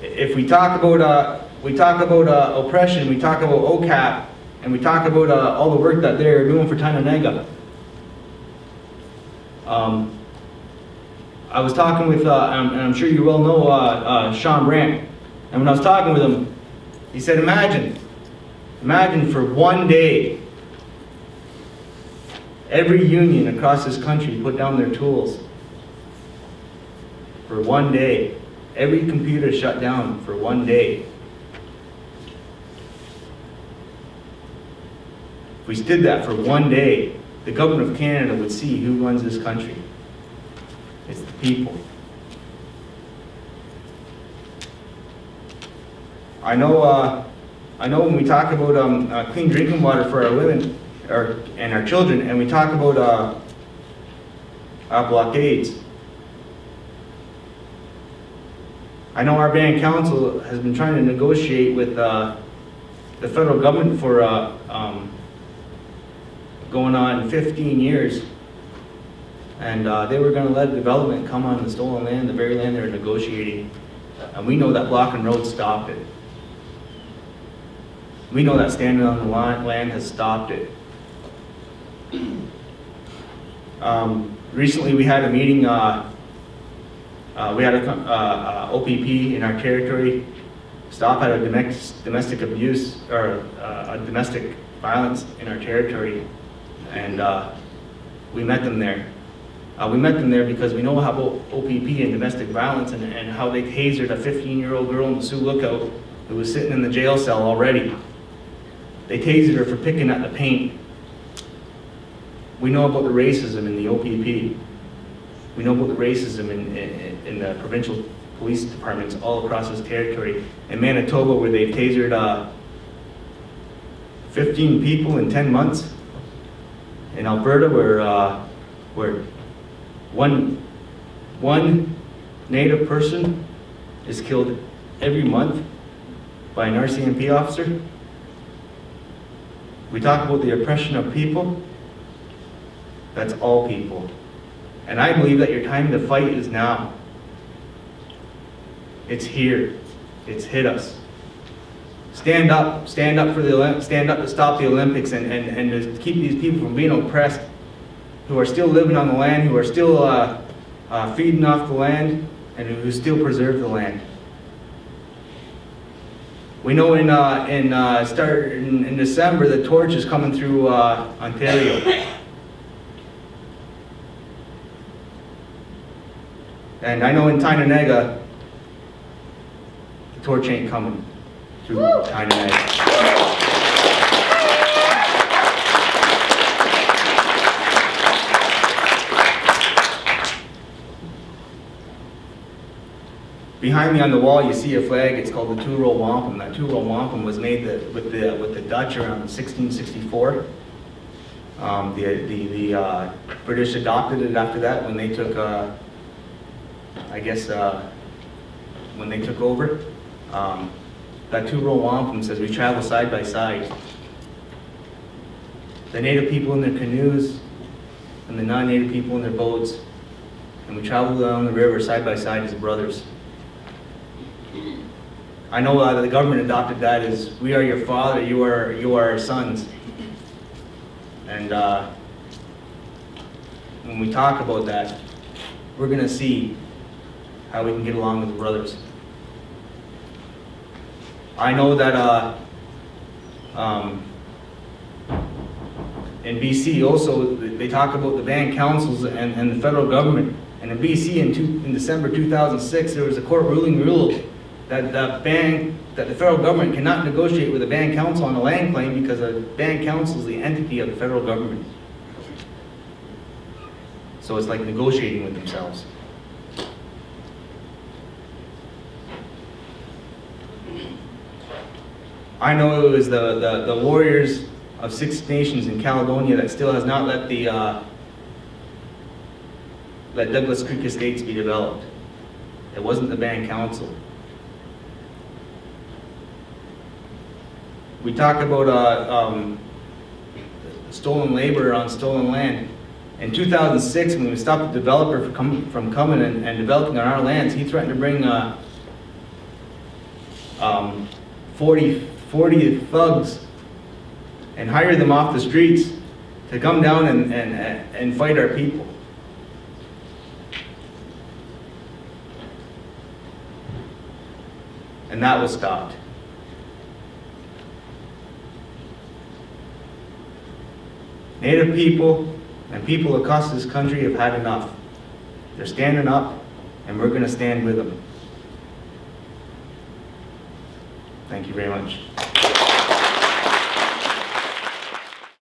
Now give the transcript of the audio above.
if we talk about oppression, we talk about OCAP, and we talk about all the work that they're doing for Tyendinaga. I was talking with, and I'm sure you well know Sean Brandt, and when I was talking with him, he said, imagine for one day, every union across this country put down their tools. For one day. Every computer shut down for one day. If we did that for one day, the government of Canada would see who runs this country. It's the people. I know when we talk about clean drinking water for our women and our children, and we talk about blockades. I know our band council has been trying to negotiate with the federal government for going on 15 years, and they were going to let development come on the stolen land, the very land they were negotiating, and we know that Block and Road stopped it. We know that standing on the land has stopped it. Recently we had a meeting, we had a OPP in our territory stop at a domestic abuse or a domestic violence in our territory, and we met them there. We met them there because we know how about OPP and domestic violence and how they tasered a 15-year-old girl in the Sioux Lookout who was sitting in the jail cell already. They tasered her for picking at the paint. We know about the racism in the OPP. We know about the racism in the provincial police departments all across this territory. In Manitoba, where they've tasered 15 people in 10 months. In Alberta, where one Native person is killed every month by an RCMP officer. We talk about the oppression of people. That's all people. And I believe that your time to fight is now. It's here. It's hit us. Stand up for the stand up to stop the Olympics and to keep these people from being oppressed, who are still living on the land, who are still feeding off the land, and who still preserve the land. We know in December the torch is coming through Ontario. And I know in Tyendinaga, the torch ain't coming through Tyendinaga. Behind me on the wall, you see a flag. It's called the two-row wampum. That two-row wampum was made with the Dutch around 1664. The British adopted it after that when they took. When they took over, that two-row wampum says we travel side by side. The Native people in their canoes and the non-Native people in their boats, and we travel down the river side by side as brothers. I know the government adopted that as we are your father, you are our sons. And when we talk about that, we're going to see how we can get along with the brothers. I know that in BC also, they talk about the band councils and the federal government. And in BC in December 2006, there was a court ruling that the federal government cannot negotiate with a band council on a land claim because a band council is the entity of the federal government. So it's like negotiating with themselves. I know it was the warriors of Six Nations in Caledonia that still has not let let Douglas Creek Estates be developed. It wasn't the band council. We talk about stolen labor on stolen land. In 2006, when we stopped the developer from coming and developing on our lands, he threatened to bring 40 thugs and hire them off the streets to come down and fight our people. And that was stopped. Native people and people across this country have had enough. They're standing up, and we're going to stand with them. Thank you very much.